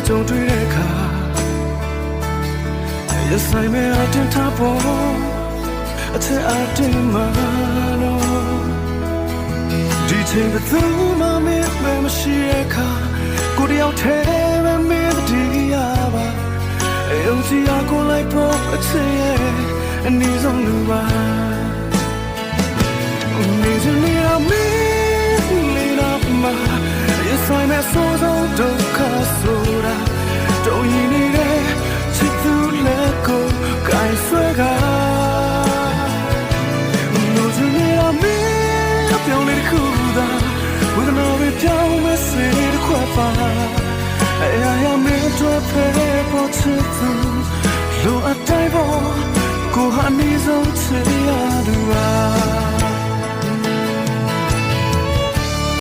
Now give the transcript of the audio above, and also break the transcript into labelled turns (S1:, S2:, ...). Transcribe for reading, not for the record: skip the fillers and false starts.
S1: ကြုံတွေ့တဲ့အခါရဆိုင်မဲ့အတင်ထားပေါ်အထက်အတင်မှာတော့ဒီချိန်ဘယ်သူမှမရှိတဲ့အခါကိုတယောက်တည်းပဲမင်းတည်ရပါယုံကြည်ရကိုလိုက်ဖို့အချစ်ရဲ့အနည်းဆုံးလူပါနေစနေရမင်းလေးတော့မှာရဆိုင်မဲ့ဆိုးဒုက္ခဆိုတာတော့ရင်းနေတဲ့ချစ်သူလက်ကိုကိုင်ဆွဲကာနေစနေရမင်းပြောင်းလေးခုသာဝိသနာပဲပြောင်းမစေတဲ့ခွက်ပါI am meant to pay for you. Lo atai bo, ko hani zong che ya du.